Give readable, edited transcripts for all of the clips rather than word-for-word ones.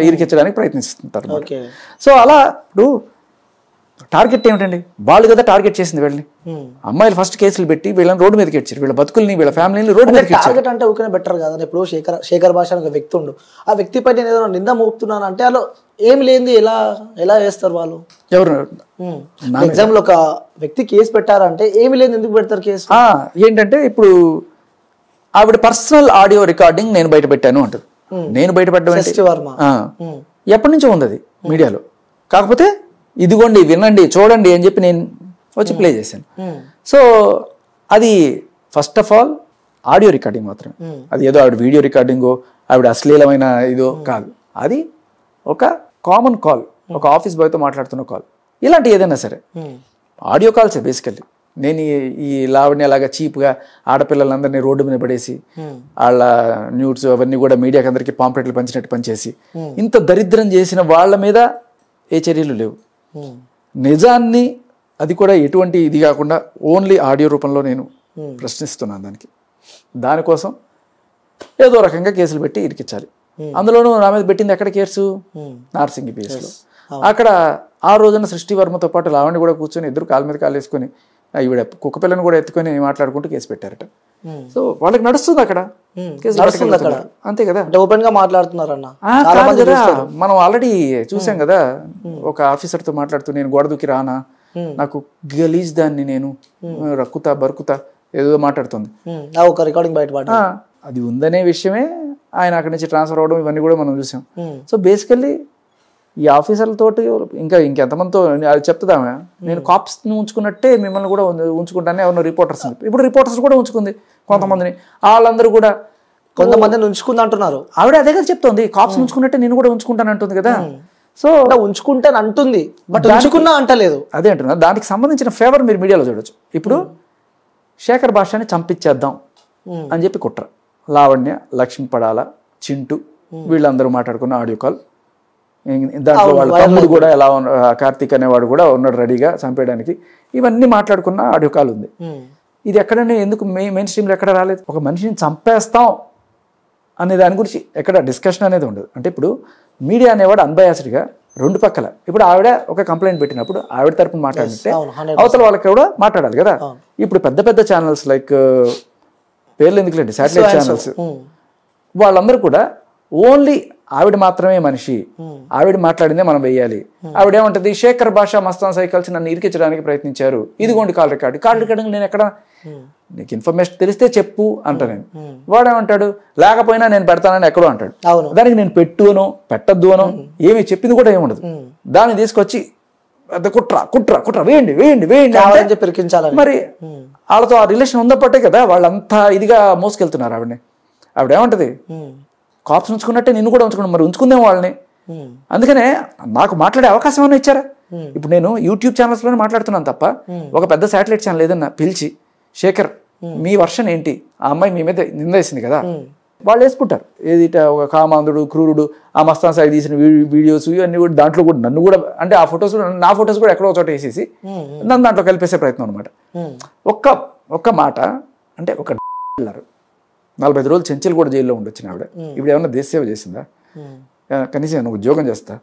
ఇరికించడానికి ప్రయత్నిస్తుంటారు. So అలా ఇప్పుడు target ఏమిటండి, వాళ్ళు కదా టార్గెట్ చేసింది వీళ్ళని. అమ్మాయిలు ఫస్ట్ కేసులు పెట్టి వీళ్ళని రోడ్డు మీదకి ఇచ్చారు, వీళ్ళ బతుకుల్ని వీళ్ళ ఫ్యామిలీని రోడ్డు మీదకి ఇచ్చారు. టార్గెట్ అంటే ఊరికే బెటర్ కదా. ఇప్పుడు శేఖర్ భాష ఒక వ్యక్తి ఉండు, ఆ వ్యక్తి పైన నేను ఏదైనా నింద మోపుతున్నాను అంటే అలా ఏమి లేనిది ఎలా వేస్తారు వాళ్ళు? ఎవరు ఎగ్జామ్ లో ఒక వ్యక్తి కేసు పెట్టారంటే ఏమి లేదు ఎందుకు పెడతారు కేసు? ఏంటంటే ఇప్పుడు ఆవిడ పర్సనల్ ఆడియో రికార్డింగ్ నేను బయట పెట్టాను అంటారు. నేను బయట పెట్టడం ఎప్పటి నుంచో ఉంది అది మీడియాలో. కాకపోతే ఇదిగోండి వినండి చూడండి అని చెప్పి నేను వచ్చి ప్లే చేశాను. సో అది first of all audio recording మాత్రమే. అది ఏదో ఆవిడ వీడియో రికార్డింగో ఆవిడ అశ్లీలమైన ఇదో కాదు. అది ఒక కామన్ కాల్, ఒక ఆఫీస్ బాయ్తో మాట్లాడుతున్న కాల్. ఇలాంటి ఏదైనా సరే ఆడియో కాల్సే బేసికల్లీ. నేను ఈ లావణ్య లాగా చీప్గా ఆడపిల్లలందరినీ రోడ్డు మీద పడేసి వాళ్ళ న్యూస్ అవన్నీ కూడా మీడియాకి అందరికీ పాంప్లెట్లు పంచినట్టు పనిచేసి ఇంత దరిద్రం చేసిన వాళ్ళ మీద ఏ చర్యలు లేవు. నిజాన్ని అది కూడా ఎటువంటి ఇది కాకుండా ఓన్లీ ఆడియో రూపంలో నేను ప్రశ్నిస్తున్నాను. దానికోసం ఏదో రకంగా కేసులు పెట్టి ఇరికించాలి. అందులోనూ నా మీద పెట్టింది ఎక్కడ కేసు, నార్సింగి పిఎస్లో. అక్కడ ఆ రోజున సృష్టి వర్మతో పాటు లావణ్య కూడా కూర్చొని ఇద్దరు కాలు మీద కాలు వేసుకొని ఈవిడ కుక్క పిల్లని కూడా ఎత్తుకొని మాట్లాడుకుంటూ కేసు పెట్టారట. సో వాళ్ళకి నడుస్తుంది అక్కడ కేసు, అంతే కదా. ఓపెన్ గా మాట్లాడుతున్నారన్న. మనం ఆల్రెడీ చూసాం కదా, ఒక ఆఫీసర్తో మాట్లాడుతూ నేను గోడ దూకి రానా, నాకు గలీజ్ దాన్ని నేను రక్కుతా బరుకుతా ఏదో మాట్లాడుతుంది. ఒక రికార్డింగ్ బయట అది ఉందనే విషయమే ఆయన అక్కడి నుంచి ట్రాన్స్ఫర్ అవ్వడం ఇవన్నీ కూడా మనం చూసాం. సో బేసికల్లీ ఈ ఆఫీసర్లతోటి ఇంకెంతమందితో అది చెప్తుందామె, నేను కాప్స్ని ఉంచుకున్నట్టే మిమ్మల్ని కూడా ఉంచుకుంటానే ఎవరినో రిపోర్టర్స్. ఇప్పుడు రిపోర్టర్స్ కూడా ఉంచుకుంది కొంతమందిని, వాళ్ళందరూ కూడా కొంతమందిని ఉంచుకుంది అంటున్నారు. ఆవిడ అదే కదా చెప్తోంది, కాప్స్ ఉంచుకున్నట్టే నేను కూడా ఉంచుకుంటాను అంటుంది కదా. సో ఉంచుకుంటాను అంటుంది, బట్ ఉంచుకున్నా అంటలేదు. అదే అంటున్నా. దానికి సంబంధించిన ఫేవర్ మీరు మీడియాలో చూడొచ్చు. ఇప్పుడు శేఖర్ భాషని చంపించేద్దాం అని చెప్పి కుట్ర, లావణ్య, లక్ష్మి పడాల, చింటూ వీళ్ళందరూ మాట్లాడుకున్న ఆడియో కాల్. దాంట్లో వాళ్ళ తమ్ముడు కూడా ఎలా కార్తీక్ అనేవాడు కూడా ఉన్నాడు రెడీగా చంపేయడానికి. ఇవన్నీ మాట్లాడుకున్న ఆడియో కాల్ ఉంది. ఇది ఎక్కడనే ఎందుకు మెయిన్ స్ట్రీమ్లో ఎక్కడ రాలేదు? ఒక మనిషిని చంపేస్తాం అనే దాని గురించి ఎక్కడ డిస్కషన్ అనేది ఉండదు. అంటే ఇప్పుడు మీడియా అనేవాడు అన్బయాస్డ్గా రెండు పక్కల, ఇప్పుడు ఆవిడ ఒక కంప్లైంట్ పెట్టినప్పుడు ఆవిడ తరపున మాట్లాడితే అవతల వాళ్ళకి కూడా మాట్లాడాలి కదా. ఇప్పుడు పెద్ద పెద్ద ఛానల్స్ లైక్ పేర్లు ఎందుకులేండి, శాటిలైట్ ఛానల్స్, వాళ్ళందరూ కూడా ఓన్లీ ఆవిడ మాత్రమే మనిషి, ఆవిడ మాట్లాడిందే మనం వెయ్యాలి. ఆవిడ ఏమంటది, శేఖర్ భాష మస్తాన్ సైకిల్స్ నన్ను ఇరికించడానికి ప్రయత్నించారు, ఇదిగోండి కాల్ రికార్డింగ్ నేను ఎక్కడ, నీకు ఇన్ఫర్మేషన్ తెలిస్తే చెప్పు అంట. నేను వాడేమంటాడు, లేకపోయినా నేను పెడతానని ఎక్కడో అంటాడు. దానికి నేను పెట్టును పెట్టద్దు అనో ఏమి చెప్పింది కూడా ఏముండదు. దాన్ని తీసుకొచ్చి కుట్ర కుట్ర కుట్ర వేయండి వేయండి వేయండి పెరికించాలి. మరి వాళ్ళతో ఆ రిలేషన్ ఉందప్పటే కదా వాళ్ళంతా ఇదిగా మోసుకెళ్తున్నారు ఆవిడని. ఆవిడ ఏమంటది, కాప్స్ ఉంచుకున్నట్టే నిన్ను కూడా ఉంచుకున్నాను, మరి ఉంచుకుందేమో వాళ్ళని. అందుకనే నాకు మాట్లాడే అవకాశం ఏమైనా ఇచ్చారా? ఇప్పుడు నేను యూట్యూబ్ ఛానల్స్లోనే మాట్లాడుతున్నాను తప్ప ఒక పెద్ద శాటిలైట్ ఛానల్ ఏదన్నా పిలిచి శేఖర్ మీ వర్షన్ ఏంటి, ఆ అమ్మాయి మీ మీద నిందేసింది కదా, వాళ్ళు వేసుకుంటారు ఏది ఒక కామాంధుడు క్రూరుడు ఆ మస్తాన్ సాయి తీసిన వీడియోస్ ఇవన్నీ కూడా దాంట్లో కూడా నన్ను కూడా అంటే ఆ ఫొటోస్ నా ఫొటోస్ కూడా ఎక్కడో చోట వేసేసి నన్ను దాంట్లో కలిపేసే ప్రయత్నం అనమాట. ఒక్క మాట అంటే ఒక 45 రోజులు చెంచల్ కూడా జైల్లో ఉండొచ్చిన ఆవిడ ఇప్పుడు ఏమన్నా దేశ సేవ చేసిందా? కనీసం ఏమన్నా ఉద్యోగం చేస్తా?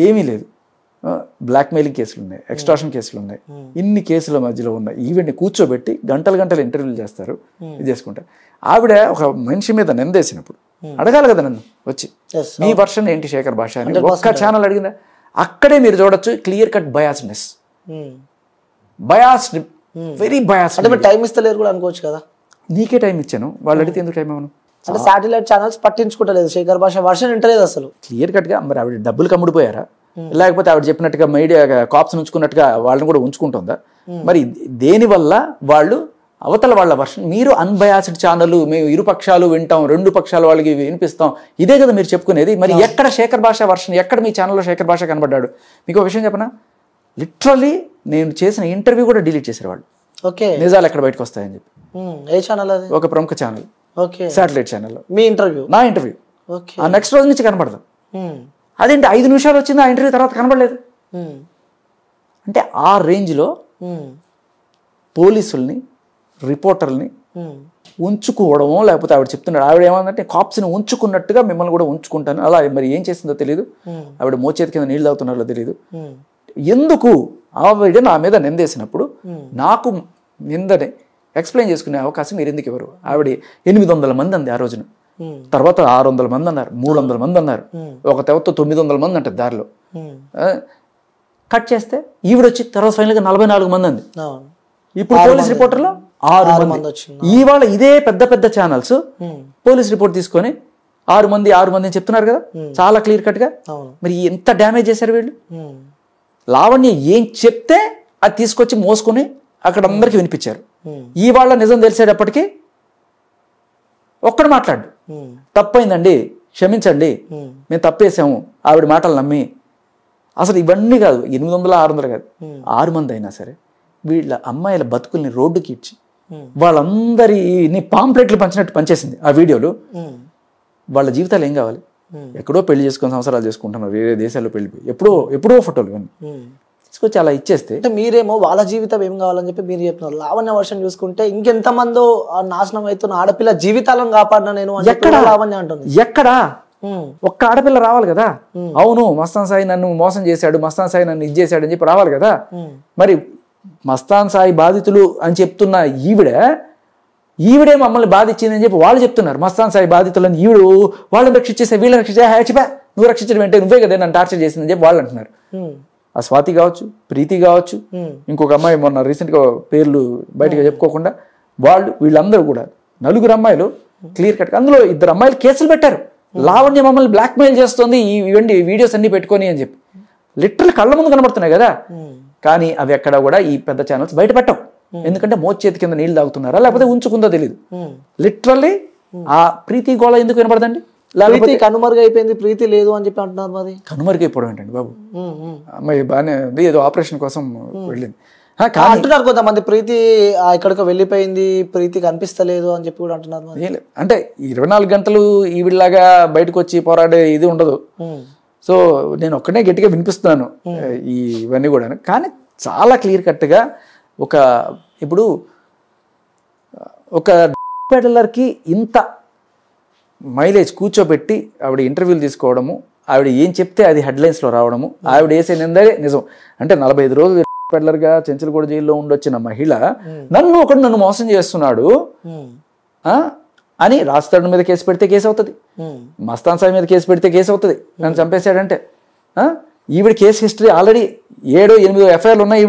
ఏమీ లేదు. బ్లాక్మెయిలింగ్ కేసులు ఉన్నాయి, ఎక్స్ట్రాషన్ కేసులు ఉన్నాయి, ఇన్ని కేసుల మధ్యలో ఉన్నాయి. ఈవెంట్ని కూర్చోబెట్టి గంటలు ఇంటర్వ్యూలు చేస్తారు, ఇది చేసుకుంటారు. ఆవిడ ఒక మనిషి మీద నిందేసినప్పుడు అడగాలి కదా నన్ను వచ్చి, మీ వర్షన్ ఏంటి శేఖర్ భాష అని ఒక్క ఛానల్ అడిగిందా? అక్కడే మీరు చూడొచ్చు clear cut biasness, biased, very biased. Time ఇస్తలేరు కూడా అనుకోవచ్చు కదా. నీకే టైం ఇచ్చాను, వాళ్ళు అడిగితే ఎందుకు టైం ఇవ్వను? అంటే శాటిలైట్ ఛానల్స్ పట్టించుకుంటలేదు, శేఖర్ భాష వర్షన్ వింటలేదు అసలు. క్లియర్ కట్గా మరి ఆవిడ డబ్బులు కమ్ముడిపోయారా, లేకపోతే ఆవిడ చెప్పినట్టుగా మీడియా కాప్స్ ఉంచుకున్నట్టుగా వాళ్ళని కూడా ఉంచుకుంటుందా? మరి దేనివల్ల వాళ్ళు అవతల వాళ్ళ వర్షన్, మీరు అన్బయాస్డ్ ఛానల్, మేము ఇరు పక్షాలు వింటాం, రెండు పక్షాల వాళ్ళకి వినిపిస్తాం, ఇదే కదా మీరు చెప్పుకునేది. మరి ఎక్కడ శేఖర్ భాష వర్షన్, ఎక్కడ మీ ఛానల్లో శేఖర్ భాష కనబడ్డాడు? మీకు ఒక విషయం చెప్పనా, లిటరల్లీ నేను చేసిన ఇంటర్వ్యూ కూడా డిలీట్ చేశారు వాళ్ళు. ఓకే, నిజాలు ఎక్కడ బయటకు వస్తాయని చెప్పి. ఏ ఛానల్ అది? ఒక ప్రముఖ ఛానల్, శాటిలైట్ ఛానల్లో మీ ఇంటర్వ్యూ, నా ఇంటర్వ్యూ ఆ నెక్స్ట్ రోజు నుంచి కనబడదు. అదేంటి 5 నిమిషాలు వచ్చింది, ఆ ఇంటర్వ్యూ తర్వాత కనబడలేదు. అంటే ఆ రేంజ్లో పోలీసుల్ని, రిపోర్టర్ని ఉంచుకోవడమో లేకపోతే ఆవిడ చెప్తున్నాడు, ఆవిడ ఏమందంటే కాప్స్ని ఉంచుకున్నట్టుగా మిమ్మల్ని కూడా ఉంచుకుంటాను, అలా మరి ఏం చేసిందో తెలియదు, ఆవిడ మోచేతి కింద నీళ్ళు తాగుతున్నారో తెలియదు. ఎందుకు ఆవిడ నా మీద నిందేసినప్పుడు నాకు నిందని ఎక్స్ప్లెయిన్ చేసుకునే అవకాశం మీరు ఎందుకు ఇవ్వరు? ఆవిడ 800 మంది అంది ఆ రోజున, తర్వాత 600 మంది అన్నారు, 300 మంది అన్నారు, ఒక తెవతో 900 మంది అంటారు దారిలో. కట్ చేస్తే ఈవిడొచ్చి తర్వాత ఫైనల్గా 44 మంది అంది. ఇప్పుడు పోలీస్ రిపోర్టర్లో 6 మంది. ఇవాళ ఇదే పెద్ద పెద్ద ఛానల్స్ పోలీస్ రిపోర్ట్ తీసుకొని 6 మంది అని చెప్తున్నారు కదా, చాలా క్లియర్ కట్ గా. మరి ఎంత డ్యామేజ్ చేశారు వీళ్ళు? లావణ్య ఏం చెప్తే అది తీసుకొచ్చి మోసుకొని అక్కడ అందరికి వినిపించారు. ఇవాళ నిజం తెలిసేటప్పటికి ఒక్కడు మాట్లాడు, తప్పైందండి క్షమించండి మేము తప్పేసాము ఆవిడ మాటలు నమ్మి. అసలు ఇవన్నీ కాదు, 800 600 కాదు, 6 మంది అయినా సరే వీళ్ళ అమ్మాయిల బతుకుల్ని రోడ్డుకి ఇచ్చి వాళ్ళందరినీ పాంప్లెట్లు పంచినట్టు పనిచేసింది ఆ వీడియోలు. వాళ్ళ జీవితాలు ఏం కావాలి? ఎక్కడో పెళ్లి చేసుకుని సంవత్సరాలు చేసుకుంటున్నారు, వేరే దేశాల్లో పెళ్లిపోయి ఎప్పుడో ఫోటోలు ఇవన్నీ తీసుకొచ్చి అలా ఇచ్చేస్తే మీరేమో వాళ్ళ జీవితం ఏం కావాలని చెప్పి మీరు చెప్తున్నారు. లావణ్య వర్షం చూసుకుంటే ఇంకెంతమందో నాశనం అవుతున్న ఆడపిల్ల జీవితాలను కాపాడినా నేను లావణ్య అంటుంది. ఎక్కడా ఒక్క ఆడపిల్ల రావాలి కదా, అవును మస్తాన్ సాయి నన్ను మోసం చేశాడు, మస్తాన్ సాయి నన్ను ఇది చేశాడు అని చెప్పి రావాలి కదా. మరి మస్తాన్ సాయి బాధితులు అని చెప్తున్న ఈవిడే మమ్మల్ని బాధించిందని చెప్పి వాళ్ళు చెప్తున్నారు. మస్తాన్ సాయి బాధితులని ఈవిడు వాళ్ళని రక్షించేసే వీళ్ళని రక్షించే, నువ్వు రక్షించడం అంటే నువ్వే కదా నన్ను టార్చర్ చేసిందని చెప్పి వాళ్ళు అంటున్నారు. ఆ స్వాతి కావచ్చు, ప్రీతి కావచ్చు, ఇంకొక అమ్మాయి మొన్న రీసెంట్గా పేర్లు బయటగా చెప్పుకోకుండా వీళ్ళందరూ కూడా 4 అమ్మాయిలు క్లియర్ కట్. అందులో 2 అమ్మాయిలు కేసులు పెట్టారు, లావణ్య మమ్మల్ని బ్లాక్మెయిల్ చేస్తుంది ఇవండి వీడియోస్ అన్ని పెట్టుకొని అని చెప్పి. లిటరల్ కళ్ళ ముందు కనబడుతున్నాయి కదా, కానీ అవి ఎక్కడ కూడా ఈ పెద్ద ఛానల్స్ బయట పెట్టవు. ఎందుకంటే మోచేతి కింద నీళ్ళు తాగుతున్నారా లేకపోతే ఉంచుకుందో తెలియదు. లిటరల్లీ ఆ ప్రీతి గోళ ఎందుకు వినపడదండి? కనుమరుగైపోయింది, ప్రీతి లేదు అని చెప్పి అంటున్నారు. మరి కనుమరుగైపోవడం ఏంటండి బాబు? అమ్మాయి బాగానే ఉంది, ఏదో ఆపరేషన్ కోసం వెళ్ళింది అంటున్నారు కొంతమంది. ప్రీతి ఎక్కడికో వెళ్ళిపోయింది, ప్రీతి కనిపిస్తలేదు అని చెప్పి కూడా అంటున్నారు. అంటే 24 గంటలు ఈవిడలాగా బయటకు వచ్చి పోరాడే ఇది ఉండదు. సో నేను ఒక్కనే గట్టిగా వినిపిస్తున్నాను ఇవన్నీ కూడా. కానీ చాలా క్లియర్ కట్గా ఇప్పుడు ఒక పెడలర్కి ఇంత మైలేజ్ కూర్చోబెట్టి ఆవిడ ఇంటర్వ్యూలు తీసుకోవడము, ఆవిడ ఏం చెప్తే అది హెడ్లైన్స్లో రావడము, ఆవిడ వేసే నిందే నిజం. అంటే 45 రోజులు పెడలర్గా చెంచల్గూడ జైల్లో ఉండొచ్చిన మహిళ నన్ను మోసం చేస్తున్నాడు అని రాస్తాడు మీద కేసు పెడితే కేసు అవుతుంది, మస్తాన్ సాయి మీద కేసు పెడితే కేసు అవుతుంది. నన్ను చంపేశాడంటే ఈవిడ కేసు హిస్టరీ ఆల్రెడీ 7 8 ఎఫ్ఐఆర్లు ఉన్నాయి.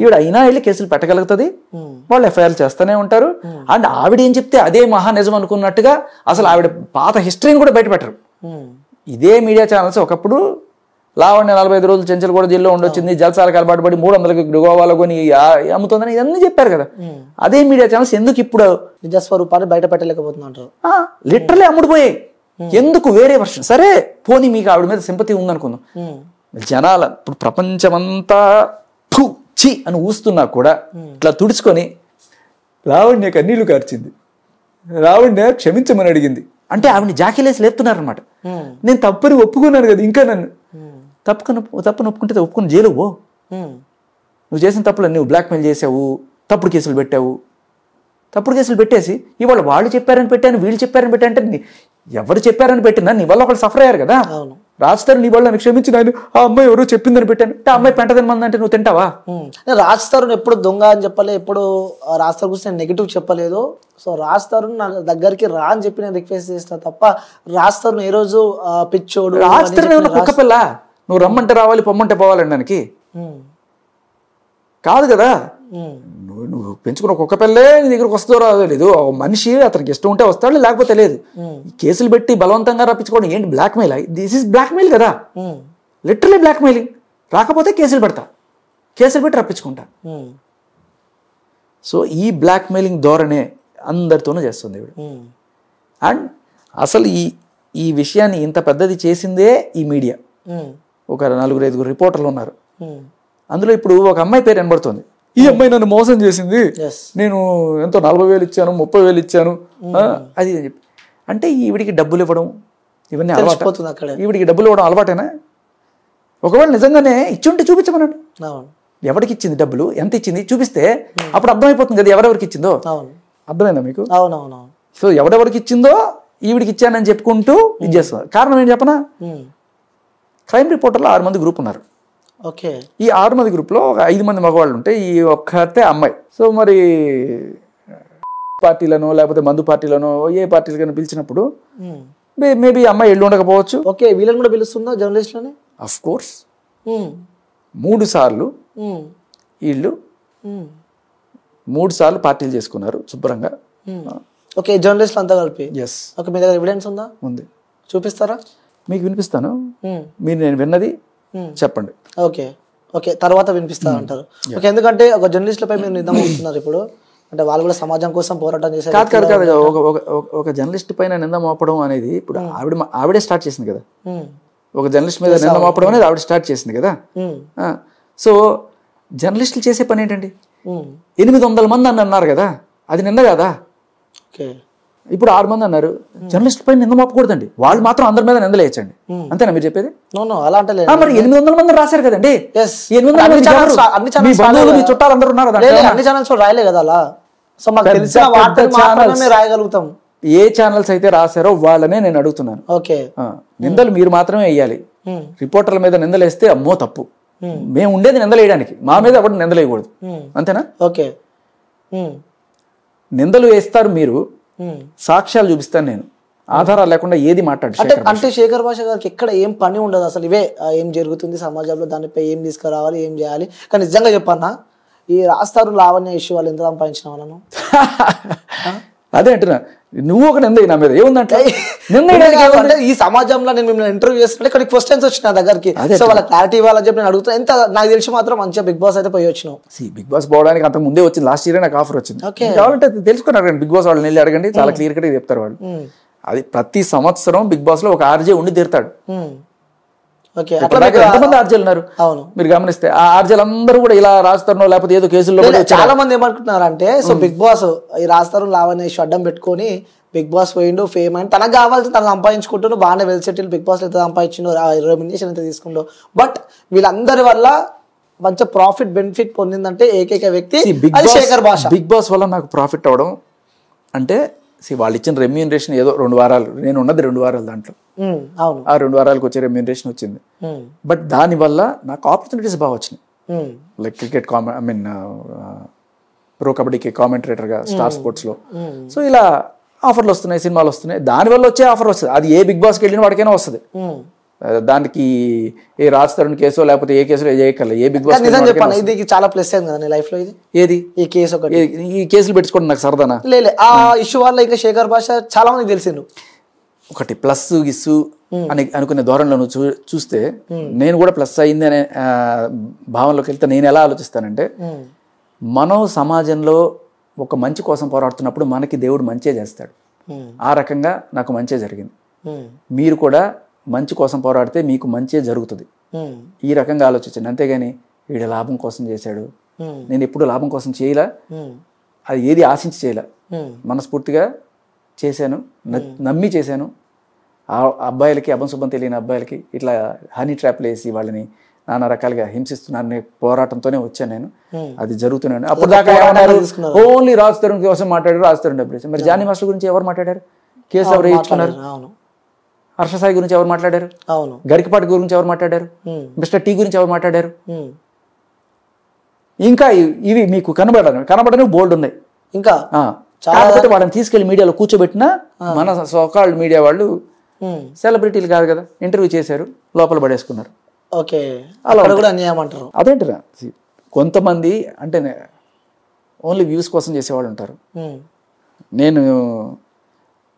ఈవిడ అయినా వెళ్ళి కేసులు పెట్టగలుగుతుంది, వాళ్ళు ఎఫ్ఐఆర్లు చేస్తూనే ఉంటారు. అండ్ ఆవిడ ఏం చెప్తే అదే మహా నిజం అనుకున్నట్టుగా అసలు ఆవిడ పాత హిస్టరీని కూడా బయట పెట్టరు. ఇదే మీడియా ఛానల్స్ ఒకప్పుడు లావణ్య 45 రోజులు చెంచల్గూడ జైల్లో ఉండొచ్చింది, జల్సాలకు అలవాటు పడి 300కి గోవాలో కొని అమ్ముతుందని ఇవన్నీ చెప్పారు కదా. అదే మీడియా ఛానల్స్ ఎందుకు ఇప్పుడు నిజస్వరూపాన్ని బయట పెట్టలేకపోతున్నారు? లిటరలీ అమ్ముడుపోయాయి. ఎందుకు? వేరే వర్షన్. సరే పోనీ మీకు ఆవిడ మీద సింపతి ఉందనుకుందాం, జనాల ఇప్పుడు ప్రపంచమంతా ఛీ అని ఊస్తున్నా కూడా ఇట్లా తుడుచుకొని లావణ్య కన్నీళ్లు కార్చింది, లావణ్య క్షమించమని అడిగింది అంటే ఆవిడని జాకీలేసి లేపుతున్నారనమాట. నేను తప్పని ఒప్పుకున్నాను కదా, ఇంకా నన్ను తప్పును ఒప్పుకుంటే ఒప్పుకుని జైలు పో, నువ్వు చేసిన తప్పులు నువ్వు బ్లాక్మెయిల్ చేసావు, తప్పుడు కేసులు పెట్టావు, తప్పుడు కేసులు పెట్టేసి ఇవాళ వాళ్ళు చెప్పారని పెట్టాను వీళ్ళు చెప్పారని పెట్టా అంటే ఎవరు చెప్పారని పెట్టినా నీ వల్ల ఒకళ్ళు సఫర్ అయ్యారు కదా. రాస్తారు నీ వాళ్ళు క్షమించి నేను ఆ అమ్మాయి ఎవరో చెప్పిందని పెట్టాను అంటే ఆ అమ్మాయి పెంటదని మంది అంటే నువ్వు తింటావా? రాస్తారు ఎప్పుడు దొంగ అని చెప్పలే, ఎప్పుడు రాస్తారు గురించి నేను నెగిటివ్ చెప్పలేదు. సో రాస్తారు నా దగ్గరికి రా అని చెప్పి నేను రిక్వెస్ట్ చేసిన తప్ప రాస్తారు ఏ రోజు పిచ్చోడు రాస్తారు కుక్క పిల్ల నువ్వు రమ్మంటే రావాలి పొమ్మంటే పోవాలండి దానికి కాదు కదా. నువ్వు పెంచుకున్న కుక్క పిల్లే నీ దగ్గరకు వస్తుందో రాదో లేదు, మనిషి అతనికి ఇష్టం ఉంటే వస్తాడు లేకపోతే లేదు. కేసులు పెట్టి బలవంతంగా రప్పించుకోవడం ఏంటి? బ్లాక్మెయిల్. దిస్ ఈస్ బ్లాక్మెయిల్ కదా, లిటరలీ బ్లాక్మెయిలింగ్. రాకపోతే కేసులు పెడతా, కేసులు పెట్టి రప్పించుకుంటా. సో ఈ బ్లాక్మెయిలింగ్ ధోరణే అందరితోనూ చేస్తుంది ఇవిడ. అండ్ అసలు ఈ విషయాన్ని ఇంత పెద్దది చేసిందే ఈ మీడియా. ఒక 4-5 రిపోర్టర్లు ఉన్నారు, అందులో ఇప్పుడు ఒక అమ్మాయి పేరు వినబడుతుంది. ఈ అమ్మాయి నన్ను మోసం చేసింది, నేను ఎంతో 40,000 ఇచ్చాను 30,000 ఇచ్చాను అది అని చెప్పి. అంటే ఈవిడికి డబ్బులు ఇవ్వడం ఇవన్నీ అలవాటు, ఈవిడికి డబ్బులు ఇవ్వడం అలవాటేనా? ఒకవేళ నిజంగానే ఇచ్చుంటే చూపించమనండి, ఎవరికి ఇచ్చింది డబ్బులు, ఎంత ఇచ్చింది చూపిస్తే అప్పుడు అర్థమైపోతుంది కదా ఎవరెవరికి ఇచ్చిందో. అర్థమైందా మీకు? అవునవును. సో ఎవరెవరికి ఇచ్చిందో ఈవిడికి ఇచ్చానని చెప్పుకుంటూ ఇది చేస్తున్నారు. కారణం ఏంటి చెప్పనా? క్రైమ్ రిపోర్టర్లో 6 మంది గ్రూప్ ఉన్నారు. ఓకే. ఈ 6 మంది గ్రూప్లో ఒక 5 మంది మగవాళ్ళు ఉంటే ఈ ఒక్కతే అమ్మాయి. సో మరి పార్టీలను లేకపోతే మందు పార్టీలను ఏ పార్టీలకైనా పిలిచినప్పుడు మేబీ అమ్మాయి వెళ్ళి ఉండకపోవచ్చు. ఓకే, వీళ్ళని కూడా పిలుస్తుందా జర్నలిస్ట్లని? అఫ్ కోర్స్ 3 సార్లు వీళ్ళు 3 సార్లు పార్టీలు చేసుకున్నారు శుభ్రంగా. ఓకే, జర్నలిస్ట్లు అంతా కలిపి. ఎస్. ఓకే, మీ దగ్గర ఎవిడెన్స్ ఉందా? ఉంది. చూపిస్తారా? మీకు వినిపిస్తాను, మీరు నేను విన్నది చెప్పండి. ఓకే ఓకే, తర్వాత వినిపిస్తా అంటారు. ఓకే, ఎందుకంటే ఒక జర్నలిస్ట్లపై మీరు నింద మోపుతున్నారు ఇప్పుడు, అంటే వాళ్ళు కూడా సమాజం కోసం పోరాటం చేశారు. కాదు ఒక జర్నలిస్ట్ పైన నింద మోపడం అనేది ఇప్పుడు ఆవిడే స్టార్ట్ చేసింది కదా. ఒక జర్నలిస్ట్ మీద నింద మోపడం అనేది ఆవిడ స్టార్ట్ చేసింది కదా. సో జర్నలిస్టులు చేసే పని ఏంటండి? 800 మంది అని అన్నారు కదా, అది నింద కదా. ఇప్పుడు 6 మంది అన్నారు. జర్నలిస్ట్ పైన నింద మోపకూడదండి, వాళ్ళు మాత్రం అందరి మీద నిందలేయచ్చండి. అంతేనా మీరు చెప్పేది? మరి 800 మంది రాశారు కదండి. చుట్టాలు అందరూ ఉన్నారు, అన్ని ఛానల్స్ రాయలే కదా అలా. సో మాకు తెలిసిన వార్తలు మాత్రమే రాయగలుగుతాం. ఏ ఛానల్స్ అయితే రాశారో వాళ్ళనే నేను అడుగుతున్నాను. ఓకే, నిందలు మీరు మాత్రమే వేయాలి. రిపోర్టర్ల మీద నిందలేస్తే అమ్మో తప్పు. మేము ఉండేది నిందలేయడానికి, మా మీద ఎవరు నిందలేయకూడదు. అంతేనా? ఓకే, నిందలు వేస్తారు మీరు, సాక్ష్యాలు చూపిస్తాను నేను. ఆధారాలు లేకుండా ఏది మాట్లాడు అంటే శేఖర్ భాష గారికి ఎక్కడ ఏం పని ఉండదు అసలు. ఇవే ఏం జరుగుతుంది సమాజంలో, దానిపై ఏం తీసుకురావాలి, ఏం చేయాలి. కానీ నిజంగా చెప్పన్నా, ఈ రాస్తారు లావణ్య ఇష్యూ వాళ్ళు ఎంత సంపాదించిన వాళ్ళను. అదే అంటున్నా, నువ్వు ఒక నింద నా మీద ఏముందంటే ఈ సమాజంలో నేను మిమ్మల్ని ఇంటర్వ్యూ చేస్తుంటే కొన్ని క్వశ్చన్స్ వచ్చిన నా దగ్గరికి. సో వాళ్ళ క్లారిటీ ఇవ్వాలని చెప్పి నేను అడుగుతాను. ఎంత నాకు తెలిసి మాత్రం మంచిగా బిగ్ బాస్ అయితే పోయి వచ్చినావు. బిగ్ బాస్ పోవడానికి అంత ముందే వచ్చింది. లాస్ట్ ఇయర్ నాకు ఆఫర్ వచ్చింది. కావాలంటే తెలుసుకున్నారు బిగ్ బాస్ వాళ్ళని వెళ్ళి అడగండి, చాలా క్లియర్ కట్ చెప్తారు వాళ్ళు. అది ప్రతి సంవత్సరం బిగ్ బాస్ లో ఒక ఆర్జే ఉండి తీరుతాడు. ఎంతమంది ఆర్జేలు ఉన్నారు మీరు గమనిస్తే, ఆ ఆర్జేలు అందరూ కూడా ఇలా రాస్తారో లేకపోతే ఏదో కేసుల్లో. చాలా మంది ఏమనుకుంటున్నారు అంటే, సో బిగ్ బాస్ ఈ రాస్తారు లావణ్య అడ్డం పెట్టుకొని బిగ్ బాస్ పోయిండు, ఫేమ్ అని తనకు కావాల్సి తను సంపాదించుకుంటాడు, బాగానే వెల్ సెటిల్. బిగ్ బాస్ ఎంత సంపాదించిండో, రెమ్యునరేషన్ ఎంత తీసుకుండో. బట్ వీళ్ళందరి వల్ల మంచి ప్రాఫిట్ బెనిఫిట్ పొందిందంటే ఏకైక వ్యక్తి శేఖర్ భాష. బిగ్ బాస్ వల్ల నాకు ప్రాఫిట్ అవడం అంటే వాళ్ళు ఇచ్చిన రెమ్యూనరేషన్ ఏదో 2 వారాలు, నేను ఉన్నది 2 వారాలు దాంట్లో. ఆ 2 వారాలకు వచ్చే రెమ్యూనరేషన్ వచ్చింది. బట్ దానివల్ల నాకు ఆపర్చునిటీస్ బాగా వచ్చినాయి. లైక్ క్రికెట్ ప్రో కబడ్డీకి కామెంటరేటర్గా స్టార్ స్పోర్ట్స్ లో. సో ఇలా ఆఫర్లు వస్తున్నాయి, సినిమాలు వస్తున్నాయి. దానివల్ల వచ్చే ఆఫర్ వస్తుంది. అది ఏ బిగ్ బాస్కి వెళ్ళిన వాడికైనా వస్తుంది. దానికి ఏ రాజ్ తరుణ్ కేసో లేకపోతే ఏ కేసులో చేయగల ఏ బిగ్ బాస్ చాలా ప్లస్ అయింది కదా లైఫ్ లో. ఇది ఏది ఈ కేసు ఒకటి, ఈ కేసులు పెట్టుకోండి నాకు సరదానా లేదు. ఆ ఇష్యూ వల్ల ఇంకా శేఖర్ భాష చాలా మంది తెలిసిండు. ఒకటి ప్లస్ గిస్సు అని అనుకునే ధోరణిలో నువ్వు చూస్తే నేను కూడా ప్లస్ అయింది అనే భావనలోకి వెళ్తే నేను ఎలా ఆలోచిస్తానంటే, మనం సమాజంలో ఒక మంచి కోసం పోరాడుతున్నప్పుడు మనకి దేవుడు మంచే చేస్తాడు. ఆ రకంగా నాకు మంచే జరిగింది. మీరు కూడా మంచి కోసం పోరాడితే మీకు మంచే జరుగుతుంది. ఈ రకంగా ఆలోచించండి. అంతేగాని వీడు లాభం కోసం చేశాడు, నేను ఎప్పుడు లాభం కోసం చేయలే, అది ఏది ఆశించి చేయలే, మనస్ఫూర్తిగా చేశాను, నమ్మి చేశాను. ఆ అబ్బాయిలకి అభంశుభం తెలియని అబ్బాయిలకి ఇట్లా హనీ ట్రాప్లు వేసి వాళ్ళని నానా రకాలుగా హింసిస్తున్నారని పోరాటంతోనే వచ్చాను నేను. అది జరుగుతున్నాను. అప్పుడు దాకా ఓన్లీ రాజ్ తరుణ్ కోసం మాట్లాడారు, రాజ్ తరుణ్ డబ్బులు ఇచ్చారు. మరి జానీ మాస్టర్ గురించి ఎవరు మాట్లాడారు? కేసులు ఎవరు వేయించుకున్నారు? హర్ష సాయి గురించి ఎవరు మాట్లాడారు? గరికపాటి గురించి ఎవరు మాట్లాడారు? మిస్టర్ టీ గురించి ఎవరు మాట్లాడారు? ఇంకా ఇవి మీకు కనబడని బోల్డ్ ఉన్నాయి. ఇంకా కాకపోతే వాళ్ళని తీసుకెళ్లి మీడియాలో కూర్చోబెట్టినా మన సోకాల్డ్ మీడియా వాళ్ళు సెలబ్రిటీలు కాదు కదా, ఇంటర్వ్యూ చేశారు, లోపల పడేసుకున్నారు. అదేంటరా, కొంతమంది అంటే ఓన్లీ వ్యూస్ కోసం చేసేవాళ్ళు ఉంటారు. నేను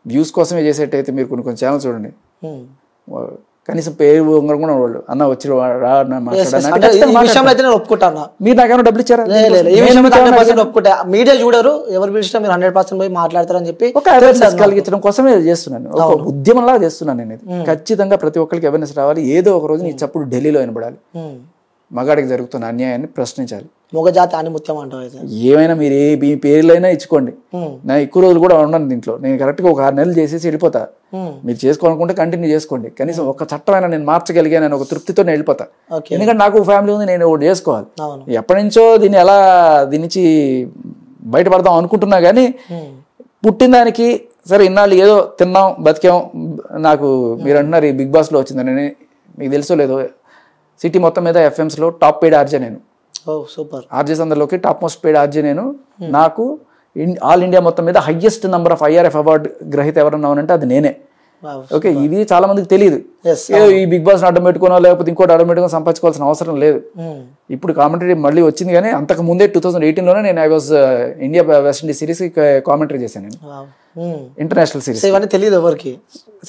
వ్యూస్ కోసమే చేసేటైతే మీరు కొన్ని ఛానల్స్ చూడండి, కనీసం పేరు కూడా వాళ్ళు అన్న వచ్చి మీరు నాకేమైనా డబ్బులు ఇచ్చారా? మీడియా చూడరు, ఎవరు పిలిచినా మీరు 100% పోయి మాట్లాడతారని చెప్పి ఒక అవేర్నెస్ కలిగించడం కోసమే చేస్తున్నాను. ఒక ఉద్యమంలా చేస్తున్నాను నేను. ఖచ్చితంగా ప్రతి ఒక్కరికి అవేర్నెస్ రావాలి. ఏదో ఒక రోజు నీ చప్పుడు ఢిల్లీలో వినబడాలి. మగాడికి జరుగుతున్న అన్యాయాన్ని ప్రశ్నించాలి. మొగజాతి అని ముత్యం అంటారు. ఏమైనా మీరు మీ పేర్లైనా ఇచ్చుకోండి, నా ఎక్కువ రోజులు కూడా ఉండను దీంట్లో. నేను కరెక్ట్గా ఒక 6 నెలలు చేసేసి వెళ్ళిపోతా. మీరు చేసుకోవాలనుకుంటే కంటిన్యూ చేసుకోండి. కనీసం ఒక చట్టమైనా నేను మార్చగలిగాను అని ఒక తృప్తితో నేను వెళ్ళిపోతా. ఎందుకంటే నాకు ఫ్యామిలీ ఉంది, నేను ఒకటి చేసుకోవాలి. ఎప్పటి నుంచో దీన్ని నుంచి బయటపడదాం అనుకుంటున్నా కానీ పుట్టిన దానికి సరే ఇన్నాళ్ళు ఏదో తిన్నాం బతికాం. నాకు మీరు అంటున్నారు ఈ బిగ్ బాస్లో వచ్చిందని, మీకు తెలుసో లేదో సిటీ మొత్తం మీద ఎఫ్ఎంస్లో టాప్ పెయిడ్ ఆర్జే నేను. సూపర్. ఆర్జేస్ అందరిలోకి టాప్ మోస్ట్ పెయిడ్ ఆర్జే నేను. నాకు ఆల్ ఇండియా మొత్తం మీద highest number of IRF award గ్రహీత ఎవరన్నా అంటే అది నేనే. ఓకే, ఇది చాలా మందికి తెలియదు. ఏదో ఈ బిగ్ బాస్ అడ్డం పెట్టుకోనో లేకపోతే ఇంకోటి అడ్డం పెట్టుకొని సంపాదించుకోవాల్సిన అవసరం లేదు. ఇప్పుడు కామెంటరీ మళ్ళీ వచ్చింది, కానీ అంతకు ముందే 2018లోనే నేను I was India west Indies series commentary చేశాను నేను, ఇంటర్నేషనల్ సిరీస్. ఇవన్నీ తెలియదు ఎవరికి.